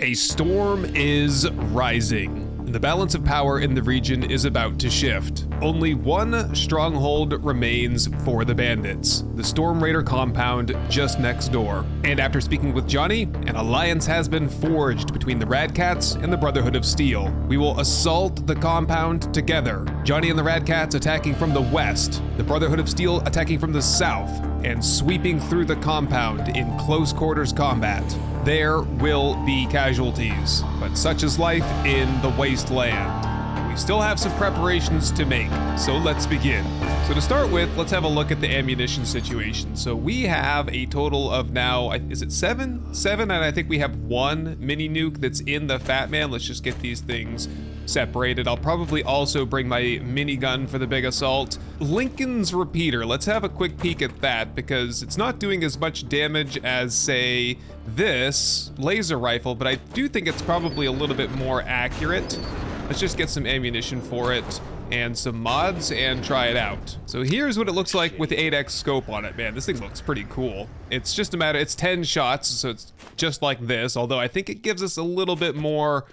A storm is rising. The balance of power in the region is about to shift. Only one stronghold remains for the bandits, the Storm Raider compound just next door. And after speaking with Johnny, an alliance has been forged between the Radcats and the Brotherhood of Steel. We will assault the compound together. Johnny and the Radcats attacking from the west, the Brotherhood of Steel attacking from the south, and sweeping through the compound in close quarters combat. There will be casualties, but such is life in the wasteland. We still have some preparations to make, so let's begin. So to start with, let's have a look at the ammunition situation. So we have a total of now, is it seven? Seven, and I think we have one mini nuke that's in the Fat Man. Let's just get these things separated. I'll probably also bring my minigun for the big assault. Lincoln's repeater, let's have a quick peek at that because it's not doing as much damage as, say, this laser rifle, but I do think it's probably a little bit more accurate. Let's just get some ammunition for it and some mods and try it out. So here's what it looks like with the 8x scope on it. Man, this thing looks pretty cool. It's just a matter, it's 10 shots, so it's just like this, although I think it gives us a little bit more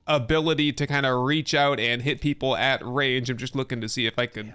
ability to kind of reach out and hit people at range. I'm just looking to see if I could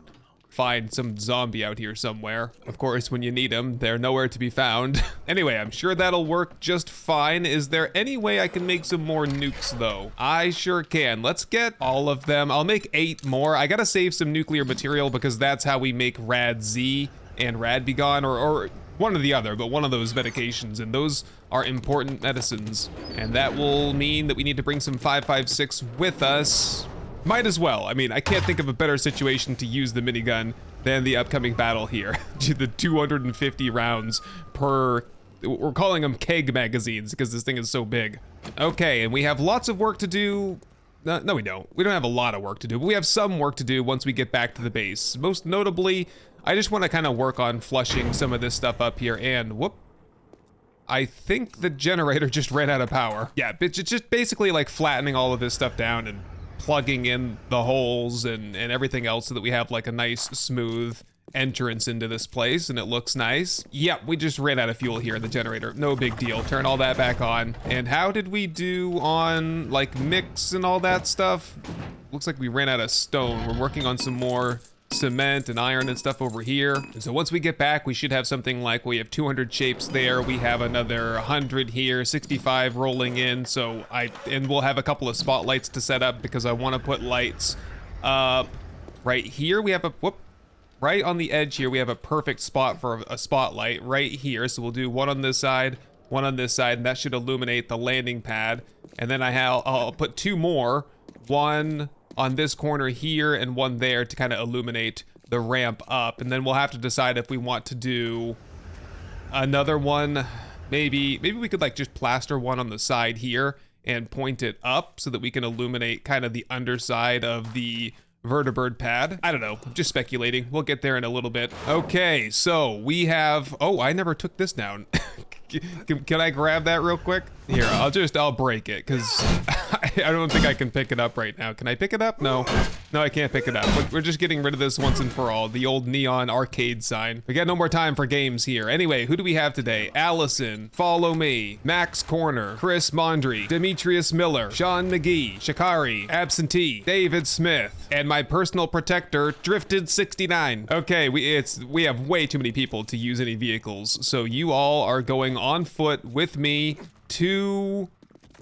find some zombie out here somewhere. Of course, when you need them, they're nowhere to be found. Anyway, I'm sure that'll work just fine. Is there any way I can make some more nukes though? I sure can. Let's get all of them. I'll make 8 more. I gotta save some nuclear material because that's how we make Rad Z and Rad Be Gone, or one or the other, but one of those medications, and those are important medicines. And that will mean that we need to bring some 5.56 with us. Might as well. I mean, I can't think of a better situation to use the minigun than the upcoming battle here. The 250 rounds per, we're calling them keg magazines because this thing is so big. Okay, and we have lots of work to do. No, we don't. We don't have a lot of work to do, but we have some work to do once we get back to the base. Most notably, I just want to kind of work on flushing some of this stuff up here, and whoop. I think the generator just ran out of power. Yeah, it's just basically like flattening all of this stuff down and plugging in the holes and everything else so that we have like a nice smooth entrance into this place and it looks nice. Yep, we just ran out of fuel here in the generator. No big deal. Turn all that back on. And how did we do on like mix and all that stuff? Looks like we ran out of stone. We're working on some more cement and iron and stuff over here. And so once we get back, we should have something like, we have 200 shapes there. We have another 100 here, 65 rolling in. So and we'll have a couple of spotlights to set up because I want to put lights right here. We have right on the edge here. We have a perfect spot for a spotlight right here. So we'll do one on this side, one on this side, and that should illuminate the landing pad. And then I'll put 2 more, one on this corner here and one there to kind of illuminate the ramp up. And then we'll have to decide if we want to do another one. Maybe we could like just plaster one on the side here and point it up so that we can illuminate kind of the underside of the vertibird pad. I don't know, I'm just speculating. We'll get there in a little bit. Okay, so we have, oh, I never took this down. Can I grab that real quick? Here, I'll break it because I don't think I can pick it up right now. Can I pick it up? No, I can't pick it up. We're just getting rid of this once and for all. The old neon arcade sign. We got no more time for games here. Anyway, who do we have today? Allison, Follow Me, Max Corner, Chris Mondry, Demetrius Miller, Sean McGee, Shikari, Absentee, David Smith, and my personal protector, Drifted 69. Okay, we have way too many people to use any vehicles, so you all are going on foot with me to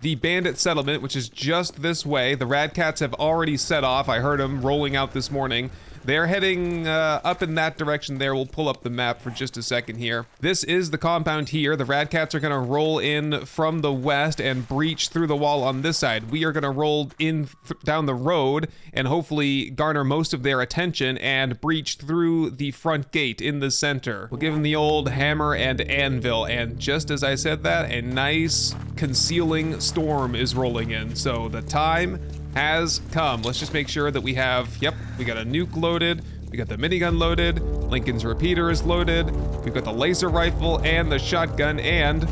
the bandit settlement, which is just this way. The Radcats have already set off. I heard them rolling out this morning. They're heading up in that direction there. We'll pull up the map for just a second here. This is the compound here. The Radcats are gonna roll in from the west and breach through the wall on this side. We are gonna roll in down the road and hopefully garner most of their attention and breach through the front gate in the center. We'll give them the old hammer and anvil, and just as I said that, a nice concealing storm is rolling in. So the time has come. Let's just make sure that we have, yep, we got a nuke loaded, we got the minigun loaded, Lincoln's repeater is loaded, we've got the laser rifle and the shotgun and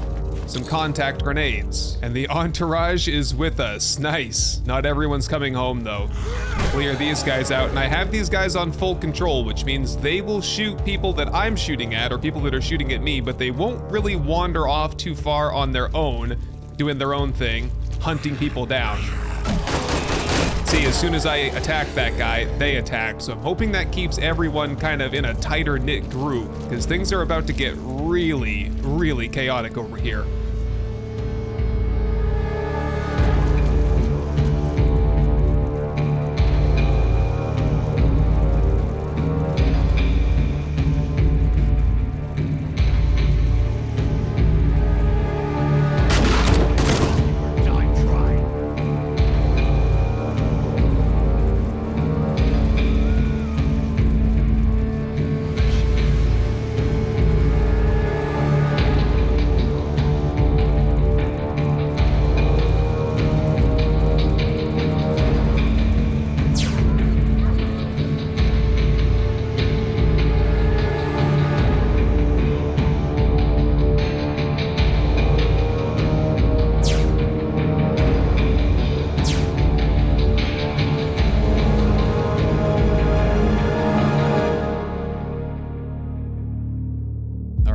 some contact grenades. And the entourage is with us. Nice. Not everyone's coming home though. Clear these guys out, and I have these guys on full control, which means they will shoot people that I'm shooting at or people that are shooting at me, but they won't really wander off too far on their own, doing their own thing. hunting people down. See, as soon as I attack that guy, they attack. So I'm hoping that keeps everyone kind of in a tighter knit group, because things are about to get really, really chaotic over here.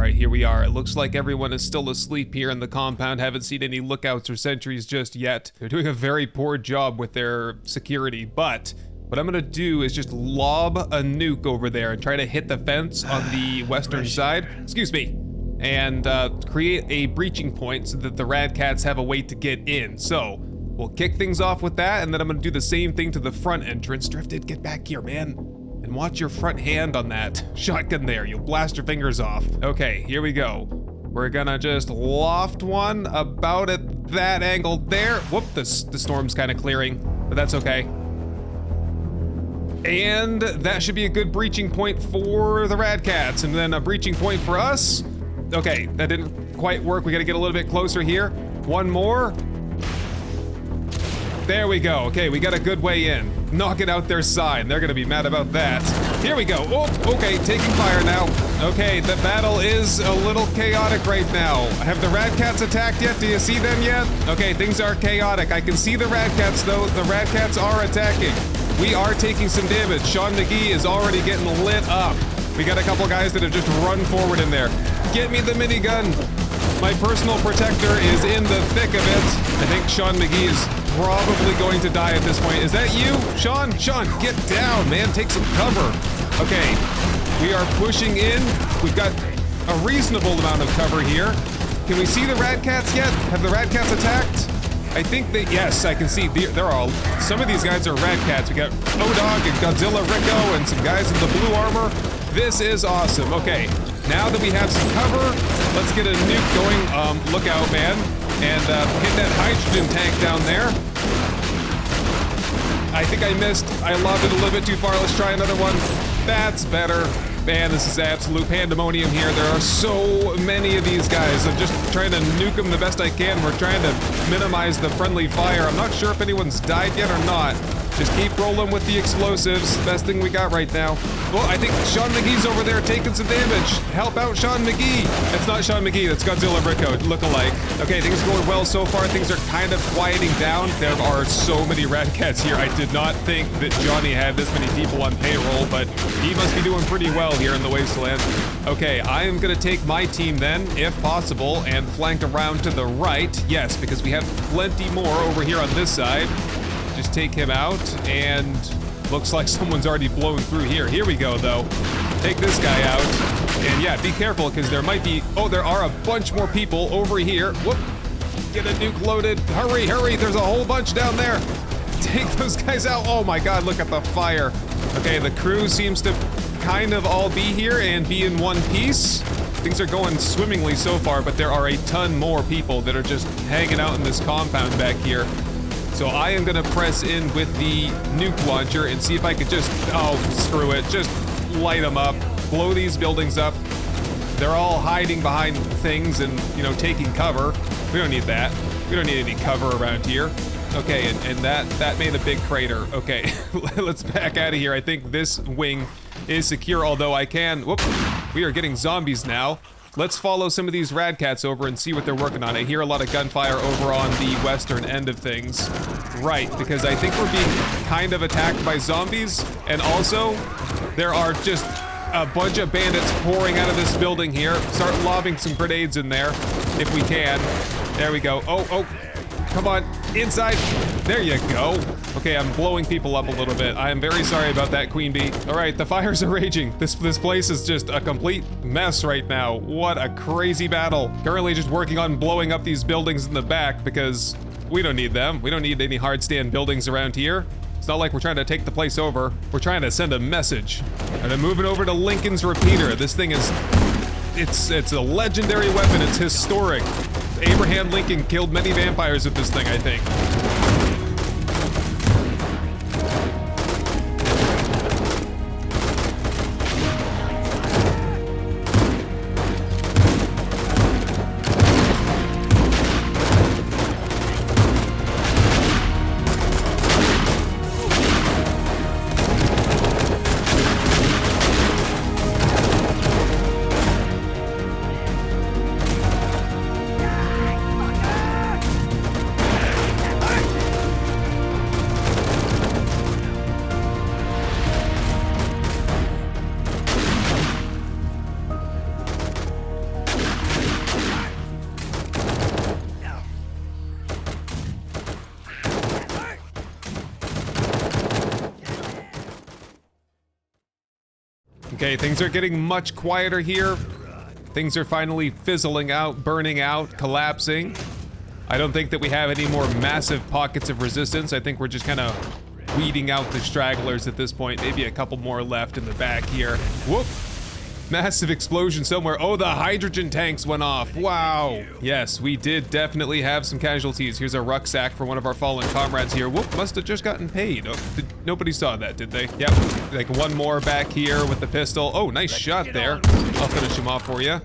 Here we are. It looks like everyone is still asleep here in the compound. Haven't seen any lookouts or sentries just yet. They're doing a very poor job with their security, but what I'm gonna do is just lob a nuke over there and try to hit the fence on the western side. Excuse me. And create a breaching point so that the Radcats have a way to get in. So we'll kick things off with that, and then I'm gonna do the same thing to the front entrance. Drifted, get back here, man. And watch your front hand on that shotgun there. You'll blast your fingers off. Okay, here we go. We're gonna just loft one about at that angle there. Whoop, the storm's kind of clearing, but that's okay. And that should be a good breaching point for the Radcats, and then a breaching point for us. Okay, that didn't quite work. We gotta get a little bit closer here. One more. There we go. Okay, we got a good way in. Knocking out their sign. They're gonna be mad about that. Here we go. Oh, okay, taking fire now. Okay, the battle is a little chaotic right now. Have the Radcats attacked yet? Do you see them yet? Okay, things are chaotic. I can see the Radcats though. The Radcats are attacking. We are taking some damage. Sean McGee is already getting lit up. We got a couple guys that have just run forward in there. Get me the minigun. My personal protector is in the thick of it. I think Sean McGee is probably going to die at this point. Is that you, Sean? Sean, get down, man. Take some cover. Okay, we are pushing in. We've got a reasonable amount of cover here. Can we see the Radcats yet? Have the Radcats attacked? I think that, yes, I can see. There are, some of these guys are Radcats. We got O-Dog and Godzilla Rico and some guys in the blue armor. This is awesome. Okay, now that we have some cover, let's get a nuke going. Look out, man. And hit that hydrogen tank down there. I think I missed. I lobbed it a little bit too far. Let's try another one. That's better. Man, this is absolute pandemonium here. There are so many of these guys. I'm just trying to nuke them the best I can. We're trying to minimize the friendly fire. I'm not sure if anyone's died yet or not. Just keep rolling with the explosives. Best thing we got right now. Well, I think Sean McGee's over there taking some damage. Help out Sean McGee. That's not Sean McGee, that's Godzilla Rico, look-alike. Okay, things are going well so far. Things are kind of quieting down. There are so many Radcats here. I did not think that Johnny had this many people on payroll, but he must be doing pretty well here in the Wasteland. Okay, I am gonna take my team then, if possible, and flank around to the right. Yes, because we have plenty more over here on this side. Just take him out, and looks like someone's already blown through here. Here we go, though. Take this guy out. And yeah, be careful, because there might be... Oh, there are a bunch more people over here. Whoop. Get a nuke loaded. Hurry, hurry. There's a whole bunch down there. Take those guys out. Oh my god, look at the fire. Okay, the crew seems to kind of all be here and be in one piece. Things are going swimmingly so far, but there are a ton more people that are just hanging out in this compound back here. So I am gonna press in with the nuke launcher and see if I could just, oh, screw it, just light them up, blow these buildings up. They're all hiding behind things and, you know, taking cover. We don't need that. We don't need any cover around here. Okay, and that made a big crater. Okay, let's back out of here. I think this wing is secure, although I can, whoop, we are getting zombies now. Let's follow some of these Radcats over and see what they're working on. I hear a lot of gunfire over on the western end of things. Right, because I think we're being kind of attacked by zombies, and also there are just a bunch of bandits pouring out of this building here. Start lobbing some grenades in there, if we can. There we go. Oh, Come on, inside. There you go. Okay, I'm blowing people up a little bit. I am very sorry about that, Queen Bee. All right, the fires are raging. This place is just a complete mess right now. What a crazy battle. Currently just working on blowing up these buildings in the back because we don't need them. We don't need any hard stand buildings around here. It's not like we're trying to take the place over. We're trying to send a message. And I'm moving over to Lincoln's repeater. This thing is, it's a legendary weapon. It's historic. Abraham Lincoln killed many vampires with this thing, I think. Okay, things are getting much quieter here. Things are finally fizzling out, burning out, collapsing. I don't think that we have any more massive pockets of resistance. I think we're just kind of weeding out the stragglers at this point. Maybe a couple more left in the back here. Whoop! Massive explosion somewhere. Oh, the hydrogen tanks went off. Wow. Yes, we did definitely have some casualties. Here's a rucksack for one of our fallen comrades here. Whoop, must have just gotten paid. Oh, nobody saw that, did they? Yep, like one more back here with the pistol. Oh, nice shot there. I'll finish him off for you.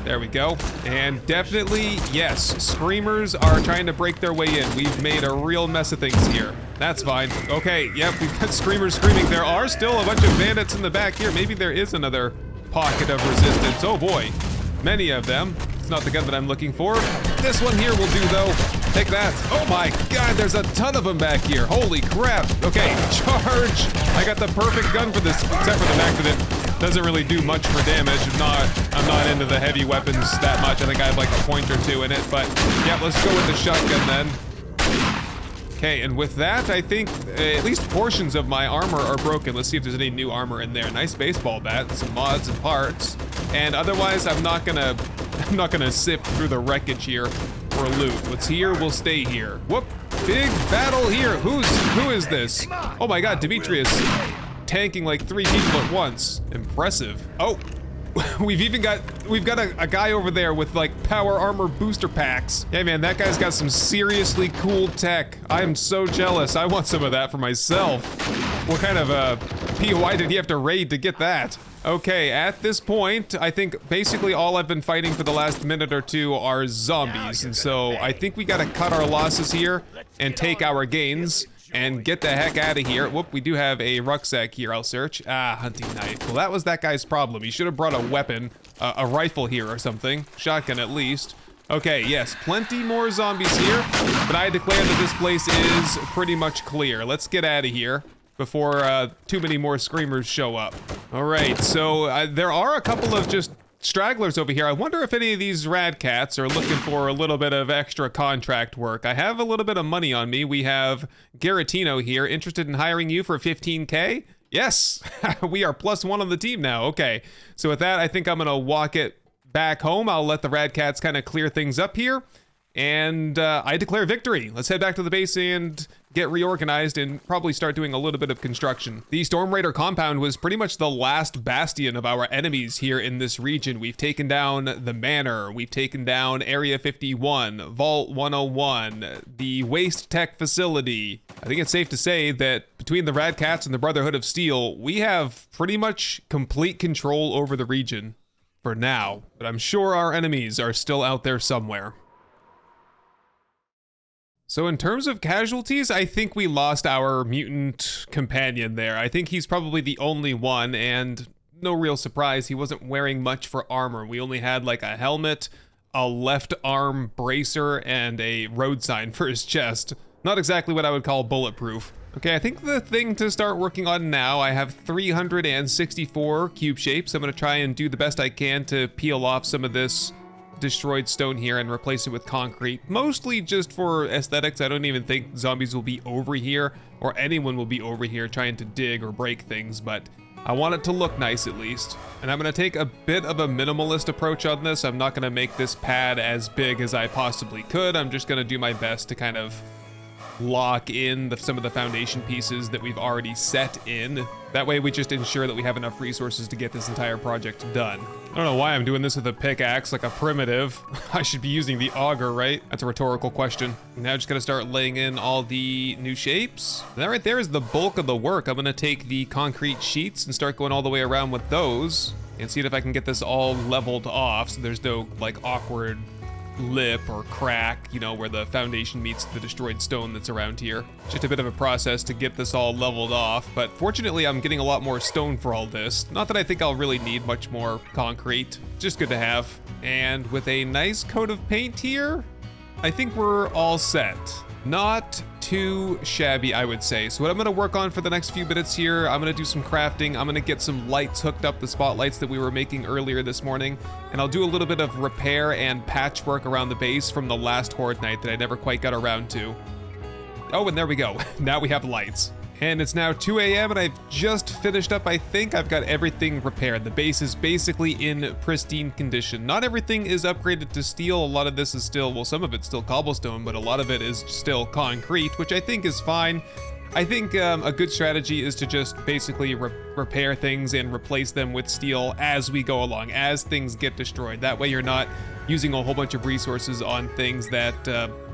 There we go. And definitely, yes, screamers are trying to break their way in. We've made a real mess of things here. That's fine. Okay, yep, we've got screamers screaming. There are still a bunch of bandits in the back here. Maybe there is another pocket of resistance. Oh boy, many of them. It's not the gun that I'm looking for. This one here will do though. Take that. Oh my God, there's a ton of them back here. Holy crap. Okay, charge. I got the perfect gun for this, except for the fact that it doesn't really do much for damage. I'm not into the heavy weapons that much. I think I have like a point or two in it, but yeah, let's go with the shotgun then. Okay, and with that, I think at least portions of my armor are broken. Let's see if there's any new armor in there. Nice baseball bat, some mods and parts. And otherwise, I'm not gonna sift through the wreckage here for loot. What's here will stay here. Whoop! Big battle here. Who is this? Oh my God, Demetrius tanking like 3 people at once. Impressive. Oh. We've got a guy over there with like power armor booster packs. Hey man, that guy's got some seriously cool tech. I am so jealous. I want some of that for myself. What kind of POI did he have to raid to get that? Okay, at this point, I think basically all I've been fighting for the last minute or two are zombies. And so I think we gotta cut our losses here and take our gains and get the heck out of here. Whoop, we do have a rucksack here. I'll search. Ah, hunting knife. Well, that was that guy's problem. He should have brought a weapon, a rifle here or something. Shotgun at least. Okay, yes, plenty more zombies here, but I declare that this place is pretty much clear. Let's get out of here before too many more screamers show up. All right, so there are a couple of just stragglers over here. I wonder if any of these rad cats are looking for a little bit of extra contract work. I have a little bit of money on me. We have Garatino here, interested in hiring you for 15K? Yes, we are +1 on the team now. Okay, so with that, I think I'm gonna walk it back home. I'll let the rad cats kind of clear things up here. And I declare victory. Let's head back to the base and get reorganized and probably start doing a little bit of construction. The Storm Raider compound was pretty much the last bastion of our enemies here in this region. We've taken down the Manor, we've taken down Area 51, Vault 101, the Waste Tech facility. I think it's safe to say that between the Rad Cats and the Brotherhood of Steel, we have pretty much complete control over the region for now. But I'm sure our enemies are still out there somewhere. So in terms of casualties, I think we lost our mutant companion there. I think he's probably the only one, and no real surprise, he wasn't wearing much for armor. We only had like a helmet, a left arm bracer, and a road sign for his chest. Not exactly what I would call bulletproof. Okay, I think the thing to start working on now, I have 364 cube shapes. I'm gonna try and do the best I can to peel off some of this destroyed stone here and replace it with concrete, mostly just for aesthetics. I don't even think zombies will be over here, or anyone will be over here trying to dig or break things, but I want it to look nice at least. And I'm gonna take a bit of a minimalist approach on this. I'm not gonna make this pad as big as I possibly could. I'm just gonna do my best to kind of lock in some of the foundation pieces that we've already set in. That way we just ensure that we have enough resources to get this entire project done. I don't know why I'm doing this with a pickaxe like a primitive. I should be using the auger, right? That's a rhetorical question. Now just gonna start laying in all the new shapes. And that right there is the bulk of the work. I'm gonna take the concrete sheets and start going all the way around with those and see if I can get this all leveled off so there's no like awkward lip or crack, you know, where the foundation meets the destroyed stone that's around here. Just a bit of a process to get this all leveled off, but fortunately I'm getting a lot more stone for all this. Not that I think I'll really need much more concrete, just good to have. And with a nice coat of paint here, I think we're all set. Not too shabby, I would say. So what I'm gonna work on for the next few minutes here, I'm gonna do some crafting. I'm gonna get some lights hooked up, the spotlights that we were making earlier this morning. And I'll do a little bit of repair and patchwork around the base from the last Horde night that I never quite got around to. Oh, and there we go. Now we have lights. And it's now 2 a.m. and I've just finished up. I think I've got everything repaired. The base is basically in pristine condition. Not everything is upgraded to steel. A lot of this is still, well, some of it's still cobblestone, but a lot of it is still concrete, which I think is fine. I think a good strategy is to just basically repair things and replace them with steel as we go along, as things get destroyed. That way you're not using a whole bunch of resources on things that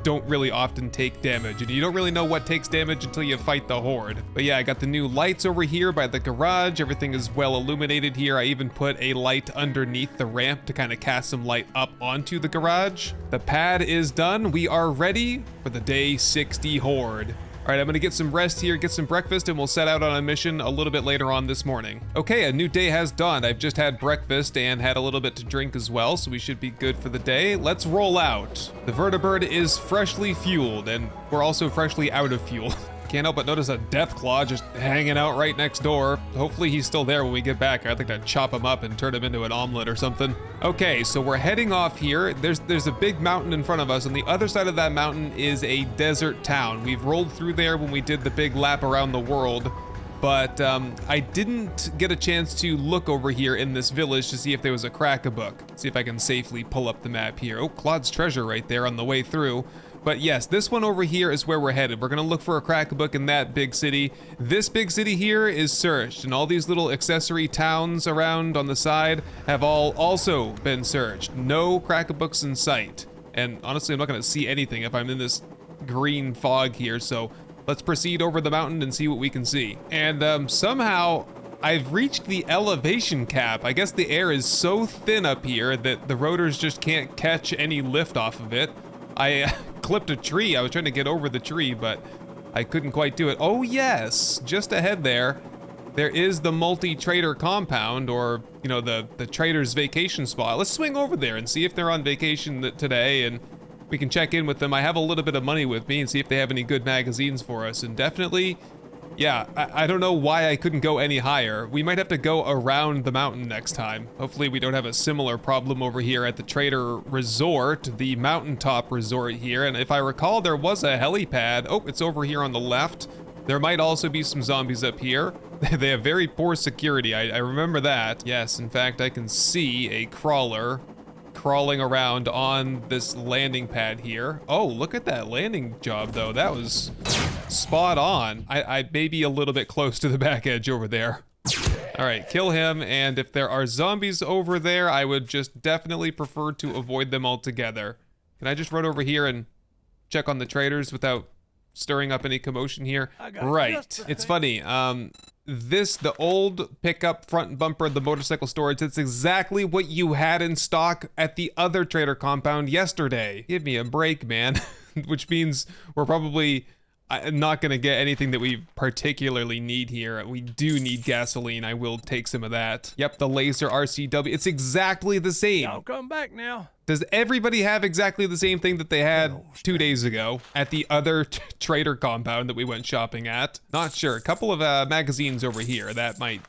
don't really often take damage, and you don't really know what takes damage until you fight the Horde. But yeah, I got the new lights over here by the garage. Everything is well illuminated here. I even put a light underneath the ramp to kind of cast some light up onto the garage. The pad is done. We are ready for the day 60 Horde. All right, I'm gonna get some rest here, get some breakfast, and we'll set out on a mission a little bit later on this morning. Okay, a new day has dawned. I've just had breakfast and had a little bit to drink as well, so we should be good for the day. Let's roll out. The vertibird is freshly fueled, and we're also freshly out of fuel. Can't help but notice a Deathclaw just hanging out right next door. Hopefully he's still there when we get back. I'd like to chop him up and turn him into an omelet or something. Okay, so we're heading off here. There's a big mountain in front of us. On the other side of that mountain is a desert town. We've rolled through there when we did the big lap around the world, but I didn't get a chance to look over here in this village to see if there was a crack-a-book. See if I can safely pull up the map here. Oh, Claude's treasure right there on the way through. But yes, this one over here is where we're headed. We're gonna look for a crack-a-book in that big city. This big city here is searched, and all these little accessory towns around on the side have all also been searched. No crack-a-books in sight. And honestly, I'm not gonna see anything if I'm in this green fog here, so let's proceed over the mountain and see what we can see. And somehow, I've reached the elevation cap. I guess the air is so thin up here that the rotors just can't catch any lift off of it. I clipped a tree. I was trying to get over the tree, but I couldn't quite do it. Oh yes, just ahead there is the multi-trader compound, or you know, the trader's vacation spot. Let's swing over there and see if they're on vacation today, and we can check in with them. I have a little bit of money with me and see if they have any good magazines for us. And definitely, yeah, I don't know why I couldn't go any higher. We might have to go around the mountain next time. Hopefully we don't have a similar problem over here at the Trader Resort, the mountaintop resort here. And if I recall, there was a helipad. Oh, it's over here on the left. There might also be some zombies up here. They have very poor security. I remember that. Yes, in fact, I can see a crawler crawling around on this landing pad here. Oh, look at that landing job though. That was spot on. I may be a little bit close to the back edge over there. All right, kill him. And if there are zombies over there, I would just definitely prefer to avoid them altogether. Can I just run over here and check on the traders without stirring up any commotion here? Right, it's funny. The old pickup front bumper, the motorcycle storage, it's exactly what you had in stock at the other trader compound yesterday. Give me a break, man. Which means we're probably not gonna get anything that we particularly need here. We do need gasoline. I will take some of that. Yep, the laser RCW. It's exactly the same. I'll come back now. Does everybody have exactly the same thing that they had 2 days ago at the other trader compound that we went shopping at? Not sure. A couple of magazines over here. That might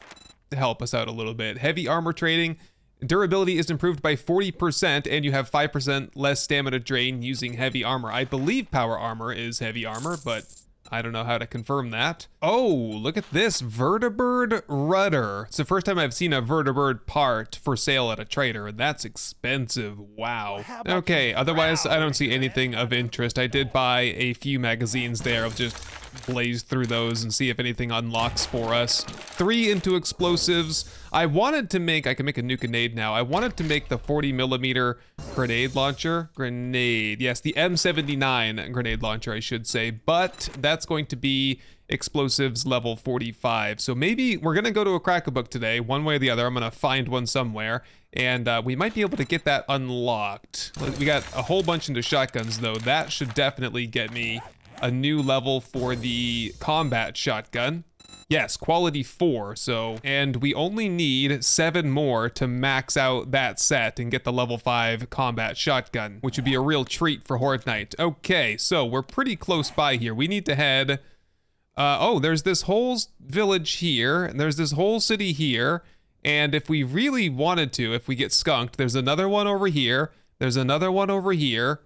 help us out a little bit. Heavy armor trading. Durability is improved by 40%, and you have 5% less stamina drain using heavy armor. I believe power armor is heavy armor, but I don't know how to confirm that. Oh, look at this vertibird rudder. It's the first time I've seen a vertibird part for sale at a trader, and that's expensive. Wow. Okay, otherwise I don't see anything of interest. I did buy a few magazines there. I'll just blaze through those and see if anything unlocks for us. 3 into explosives. I wanted to make, I can make a nuke grenade now. I wanted to make the 40mm grenade launcher. Yes, the M79 grenade launcher, I should say, but that's going to be explosives level 45. So maybe we're gonna go to a crack-a-book today, one way or the other. I'm gonna find one somewhere, and we might be able to get that unlocked. We got a whole bunch into shotguns though. That should definitely get me a new level for the combat shotgun. Yes, quality 4, so, and we only need 7 more to max out that set and get the level 5 combat shotgun, which would be a real treat for Horde Night. Okay, so we're pretty close by here. We need to head, oh, there's this whole village here, and there's this whole city here, and if we really wanted to, if we get skunked, there's another one over here, there's another one over here,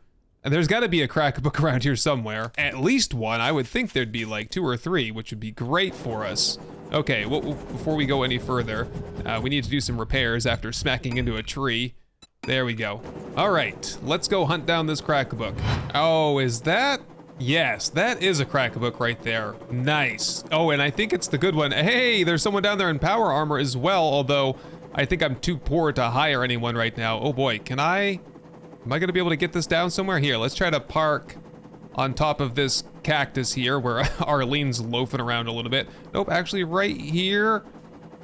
and there's got to be a crack-a-book around here somewhere. At least one. I would think there'd be like 2 or 3, which would be great for us. Okay, well, before we go any further, we need to do some repairs after smacking into a tree. There we go. All right, let's go hunt down this crack-a-book. Oh, is that? Yes, that is a crack-a-book right there. Nice. Oh, and I think it's the good one. Hey, there's someone down there in power armor as well, although I think I'm too poor to hire anyone right now. Oh boy, am I gonna be able to get this down somewhere? Here, let's try to park on top of this cactus here where Arlene's loafing around a little bit. Nope, actually right here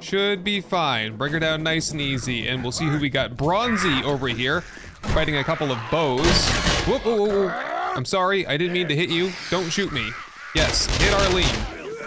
should be fine. Bring her down nice and easy, and we'll see who we got. Bronzy over here, fighting a couple of bows. Whoop, whoa, whoa, whoa. I'm sorry, I didn't mean to hit you. Don't shoot me. Yes, hit Arlene.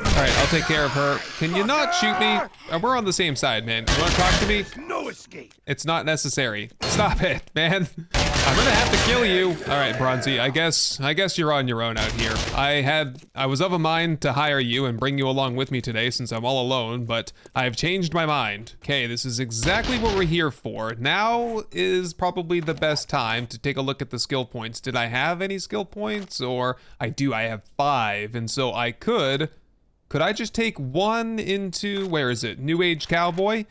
All right, I'll take care of her. Can you not shoot me? We're on the same side, man. You wanna talk to me? No escape. It's not necessary. Stop it, man. I'm gonna have to kill you. All right, Bronzy, I guess you're on your own out here. I was of a mind to hire you and bring you along with me today since I'm all alone, but I've changed my mind. Okay, this is exactly what we're here for. Now is probably the best time to take a look at the skill points. Did I have any skill points? Or I do, I have 5, and so I could I just take 1 into, where is it? New Age Cowboy?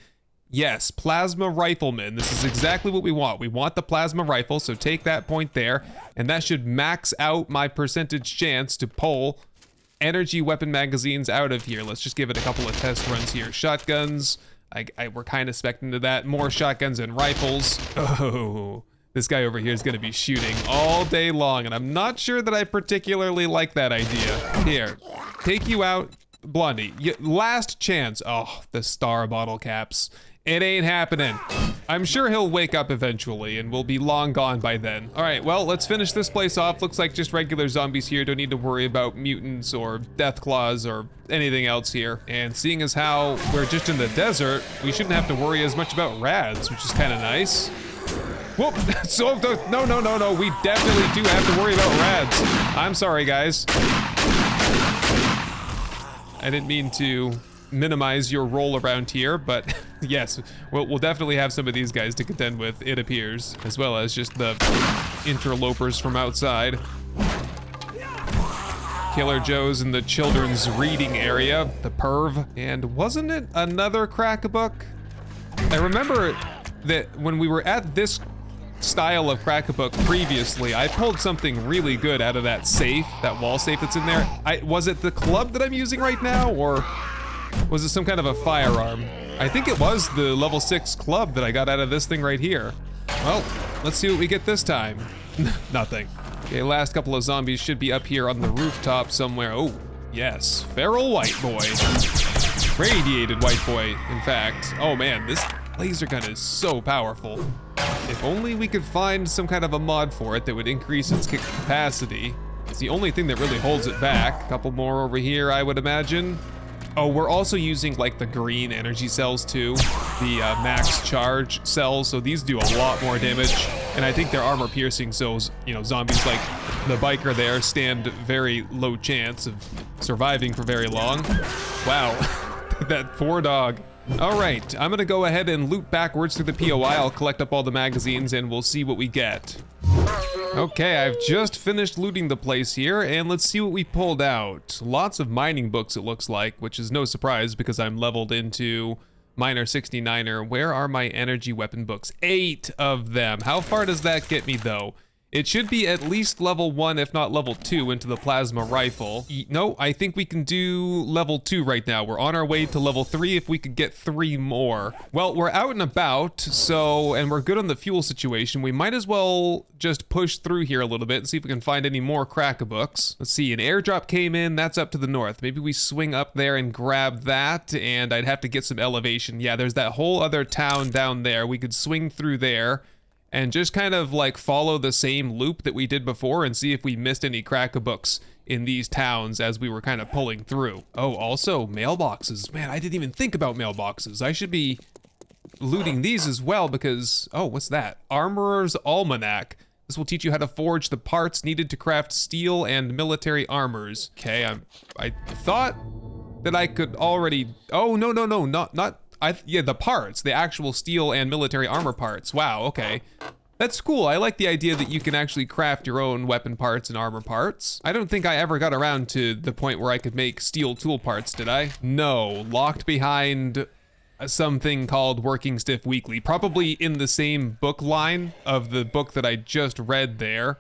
Yes, Plasma Rifleman. This is exactly what we want. We want the Plasma Rifle, so take that point there, and that should max out my percentage chance to pull energy weapon magazines out of here. Let's just give it a couple of test runs here. Shotguns, we're kind of spec'd into that. More shotguns and rifles. Oh, this guy over here is gonna be shooting all day long, and I'm not sure that I particularly like that idea. Here, take you out. Blondie, last chance. Oh, the star bottle caps. It ain't happening. I'm sure he'll wake up eventually and we'll be long gone by then. All right, well, let's finish this place off. Looks like just regular zombies here. Don't need to worry about mutants or death claws or anything else here. And seeing as how we're just in the desert, we shouldn't have to worry as much about rads, which is kind of nice. Whoop, so no, we definitely do have to worry about rads. I'm sorry, guys. I didn't mean to minimize your role around here, but yes, we'll definitely have some of these guys to contend with, it appears, as well as just the interlopers from outside. Killer Joe's in the children's reading area, the perv. And wasn't it another crack-a-book? I remember that when we were at this style of crack-a-book previously, I pulled something really good out of that safe, that wall safe that's in there. Was it the club that I'm using right now, or was it some kind of a firearm? I think it was the level 6 club that I got out of this thing right here. Well, let's see what we get this time. Nothing. Okay, last couple of zombies should be up here on the rooftop somewhere. Oh, yes, feral white boy. Radiated white boy, in fact. Oh man, this laser gun is so powerful. If only we could find some kind of a mod for it that would increase its capacity. It's the only thing that really holds it back. A couple more over here, I would imagine. Oh, we're also using like the green energy cells too, the max charge cells, so these do a lot more damage, and I think they're armor piercing, so you know, zombies like the biker there stand very low chance of surviving for very long. Wow, that poor dog. All right, I'm gonna go ahead and loot backwards through the POI. I'll collect up all the magazines and we'll see what we get. Okay, I've just finished looting the place here, and let's see what we pulled out. Lots of mining books, it looks like, which is no surprise because I'm leveled into Miner 69er. Where are my energy weapon books? 8 of them. How far does that get me, though? It should be at least level 1, if not level 2, into the plasma rifle. No, I think we can do level 2 right now. We're on our way to level 3 if we could get 3 more. Well, we're out and about, and we're good on the fuel situation. We might as well just push through here a little bit and see if we can find any more crack-a-books. Let's see, an airdrop came in, that's up to the north. Maybe we swing up there and grab that, and I'd have to get some elevation. Yeah, there's that whole other town down there. We could swing through there and just kind of like follow the same loop that we did before and see if we missed any crack-a-books in these towns as we were kind of pulling through. Oh, also mailboxes. Man, I didn't even think about mailboxes. I should be looting these as well because, oh, what's that? Armorer's Almanac. This will teach you how to forge the parts needed to craft steel and military armors. Okay, I thought that I could already, oh, no, not, yeah, the parts, the actual steel and military armor parts. Wow, okay. That's cool. I like the idea that you can actually craft your own weapon parts and armor parts. I don't think I ever got around to the point where I could make steel tool parts, did I? No, locked behind something called Working Stiff Weekly, probably in the same book line of the book that I just read there.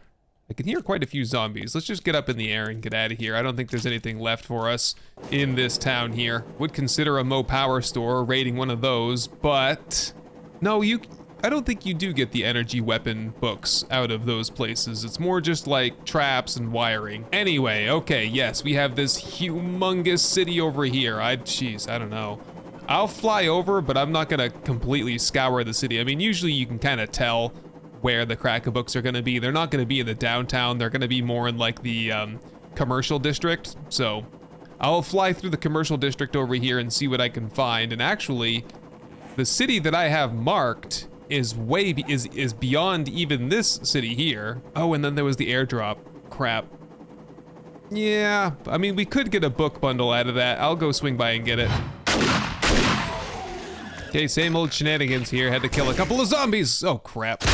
I can hear quite a few zombies. Let's just get up in the air and get out of here. I don't think there's anything left for us in this town here. Would consider a Mo Power store raiding one of those, but no, I don't think you do get the energy weapon books out of those places. It's more just like traps and wiring. Anyway, okay, yes, we have this humongous city over here. Jeez, I don't know. I'll fly over, but I'm not gonna completely scour the city. I mean, usually you can kind of tell where the crack-a-books are gonna be. They're not gonna be in the downtown. They're gonna be more in like the commercial district. So I'll fly through the commercial district over here and see what I can find. And actually, the city that I have marked is is beyond even this city here. Oh, and then there was the airdrop. Crap. Yeah, I mean, we could get a book bundle out of that. I'll go swing by and get it. Okay, same old shenanigans here. Had to kill a couple of zombies. Oh, crap.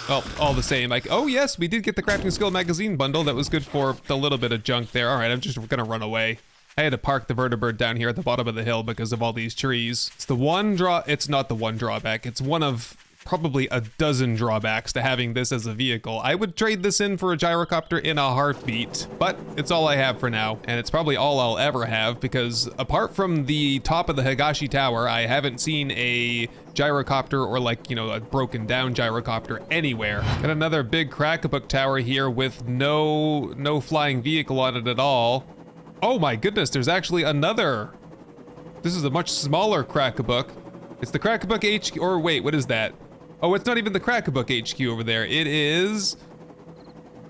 Well, all the same. Like, oh yes, we did get the crafting skill magazine bundle. That was good for the little bit of junk there. All right, I'm just gonna run away. I had to park the vertibird down here at the bottom of the hill because of all these trees. It's not the one drawback. It's one of probably a dozen drawbacks to having this as a vehicle. I would trade this in for a gyrocopter in a heartbeat, but it's all I have for now, and it's probably all I'll ever have because apart from the top of the Higashi Tower, I haven't seen a gyrocopter or like, you know, a broken down gyrocopter anywhere. Got another big crack-a-book tower here with no flying vehicle on it at all. Oh my goodness, there's actually another. This is a much smaller crack-a-book. It's the crack-a-book HQ, or wait, what is that? Oh, it's not even the crack-a-book HQ over there. It is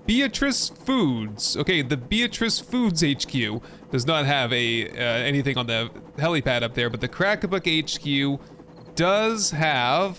Beatrice Foods. Okay, the Beatrice Foods HQ does not have anything on the helipad up there, but the crack-a-book HQ does have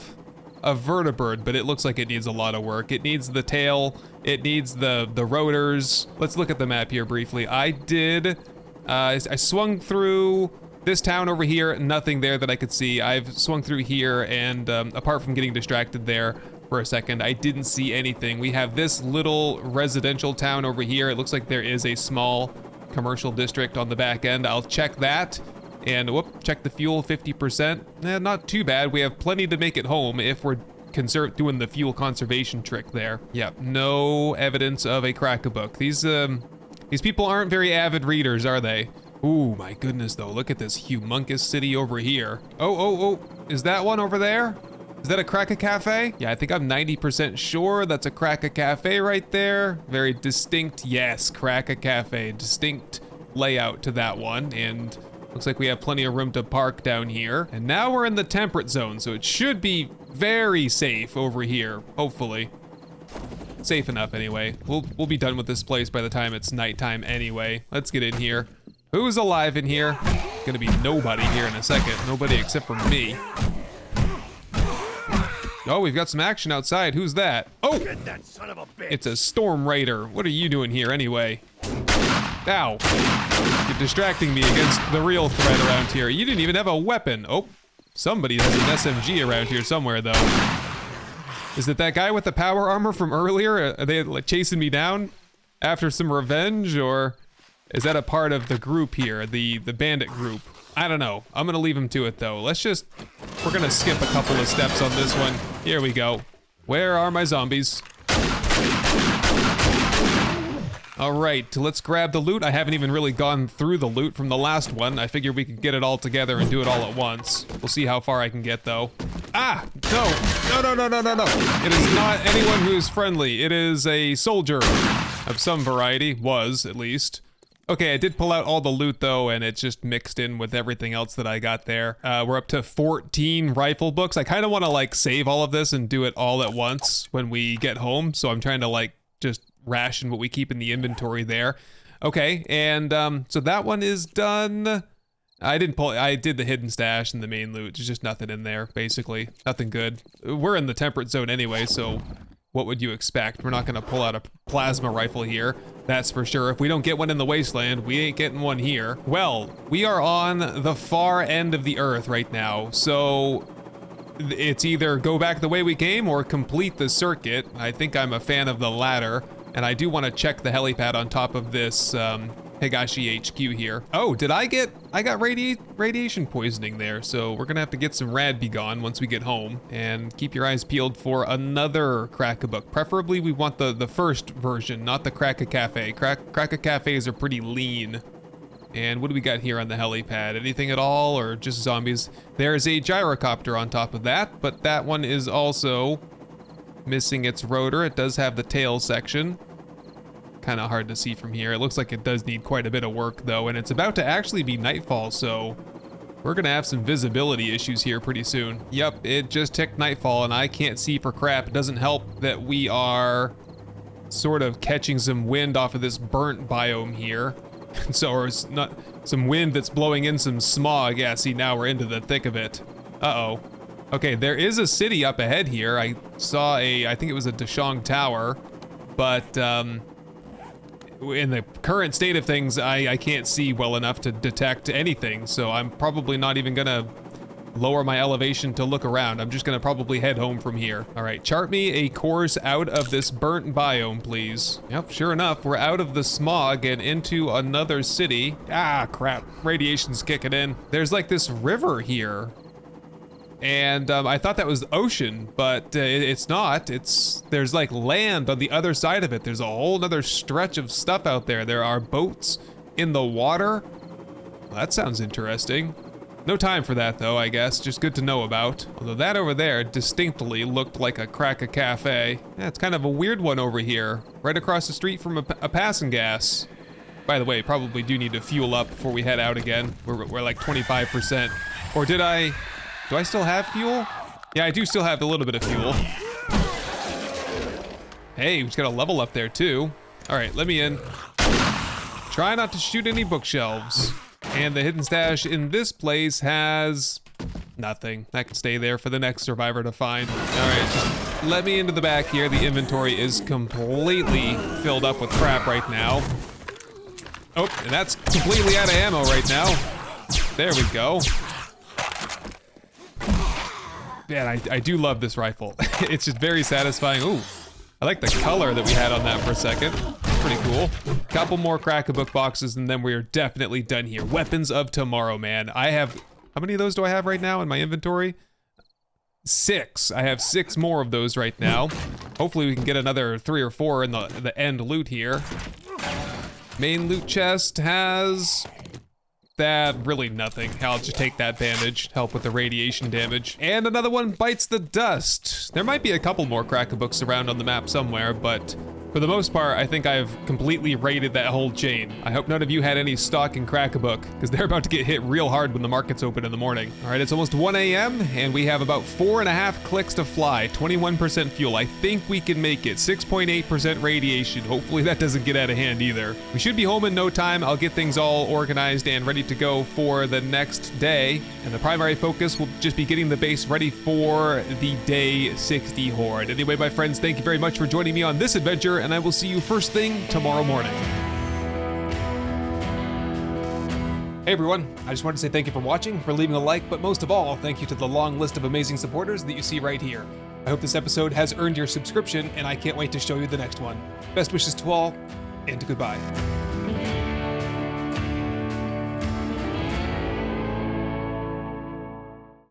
a vertibird, but it looks like it needs a lot of work. It needs the tail, it needs the rotors. Let's look at the map here briefly. I swung through this town over here, nothing there that I could see. I've swung through here, and apart from getting distracted there for a second, I didn't see anything. We have this little residential town over here. It looks like there is a small commercial district on the back end. I'll check that, and whoop, check the fuel, 50%. Not too bad. We have plenty to make it home if we're doing the fuel conservation trick there. Yep, no evidence of a crack-a-book. These people aren't very avid readers, are they? Ooh, my goodness, though. Look at this humongous city over here. Oh, is that one over there? Is that a Crack-a-Cafe? Yeah, I think I'm 90% sure that's a Crack-a-Cafe right there. Very distinct, yes, Crack-a-Cafe. Distinct layout to that one, and looks like we have plenty of room to park down here. And now we're in the temperate zone, so it should be very safe over here, hopefully. Safe enough anyway. We'll be done with this place by the time it's nighttime anyway. Let's get in here. Who's alive in here? Gonna be nobody here in a second. Nobody except for me. Oh, we've got some action outside. Who's that? Oh! Get that son of a bitch. It's a storm raider. What are you doing here anyway? Ow. Get distracting me against the real threat around here. You didn't even have a weapon. Oh, somebody has an SMG around here somewhere, though. Is it that guy with the power armor from earlier? Are they like chasing me down after some revenge, or is that a part of the group here, the bandit group? I don't know. I'm gonna leave him to it though. We're gonna skip a couple of steps on this one. Here we go. Where are my zombies? All right, let's grab the loot. I haven't even really gone through the loot from the last one. I figured we could get it all together and do it all at once. We'll see how far I can get though. Ah, no. It is not anyone who is friendly. It is a soldier of some variety, was at least. Okay, I did pull out all the loot though, and it's just mixed in with everything else that I got there. We're up to 14 rifle books. I kind of want to like save all of this and do it all at once when we get home. So I'm trying to like just ration what we keep in the inventory there. Okay, and so that one is done. I did the hidden stash and the main loot. There's just nothing in there, basically. Nothing good. We're in the temperate zone anyway, so what would you expect? We're not gonna pull out a plasma rifle here, that's for sure. If we don't get one in the wasteland, we ain't getting one here. Well, we are on the far end of the earth right now, so it's either go back the way we came or complete the circuit. I think I'm a fan of the latter, and I do want to check the helipad on top of this Higashi HQ here. Oh, I got radiation poisoning there, so we're gonna have to get some rad be gone once we get home, and keep your eyes peeled for another Crack-a-Book. Preferably we want the first version, not the Crack-a-Cafe. Crack-a-Cafes are pretty lean. And what do we got here on the helipad? Anything at all, or just zombies? There's a gyrocopter on top of that, but that one is also missing its rotor. It does have the tail section. Kind of hard to see from here. It looks like it does need quite a bit of work though, and it's about to actually be nightfall, so we're gonna have some visibility issues here pretty soon. Yep, it just ticked nightfall and I can't see for crap. It doesn't help that we are sort of catching some wind off of this burnt biome here. So, or it's not some wind that's blowing in some smog. Yeah, see, now we're into the thick of it. Uh-oh. Okay, there is a city up ahead here. I saw I think it was a Dashong Tower, but in the current state of things, I can't see well enough to detect anything, so I'm probably not even gonna lower my elevation to look around. I'm just gonna probably head home from here. All right, chart me a course out of this burnt biome, please. Yep, sure enough, we're out of the smog and into another city. Ah, crap, radiation's kicking in. There's like this river here. And I thought that was the ocean, but it's not. There's like land on the other side of it. There's a whole nother stretch of stuff out there. There are boats in the water. Well, that sounds interesting. No time for that though, I guess. Just good to know about. Although that over there distinctly looked like a Crack-a-Cafe. Yeah, it's kind of a weird one over here. Right across the street from a passing gas. By the way, probably do need to fuel up before we head out again. We're like 25%. Or do I still have fuel? Yeah, I do still have a little bit of fuel. Hey, we just got a level up there too. All right, let me in. Try not to shoot any bookshelves. And the hidden stash in this place has nothing. That can stay there for the next survivor to find. All right, just let me into the back here. The inventory is completely filled up with crap right now. Oh, and that's completely out of ammo right now. There we go. Man, I do love this rifle. It's just very satisfying. Ooh, I like the color that we had on that for a second. Pretty cool. Couple more Crack-a-Book boxes and then we are definitely done here. Weapons of tomorrow, man. I have, how many of those do I have right now in my inventory? 6. I have 6 more of those right now. Hopefully we can get another 3 or 4 in the end loot here. Main loot chest has that, really nothing. I'll just take that bandage, help with the radiation damage. And another one bites the dust. There might be a couple more Crack-a-Books around on the map somewhere, but for the most part, I think I've completely raided that whole chain. I hope none of you had any stock in Crack-a-Book, because they're about to get hit real hard when the markets open in the morning. All right, it's almost 1 a.m., and we have about 4.5 clicks to fly, 21% fuel. I think we can make it, 6.8% radiation. Hopefully that doesn't get out of hand either. We should be home in no time. I'll get things all organized and ready to go for the next day, and the primary focus will just be getting the base ready for the day 60 horde. Anyway, my friends, thank you very much for joining me on this adventure, and I will see you first thing tomorrow morning. Hey everyone, I just wanted to say thank you for watching, for leaving a like, but most of all, thank you to the long list of amazing supporters that you see right here. I hope this episode has earned your subscription, and I can't wait to show you the next one. Best wishes to all, and goodbye.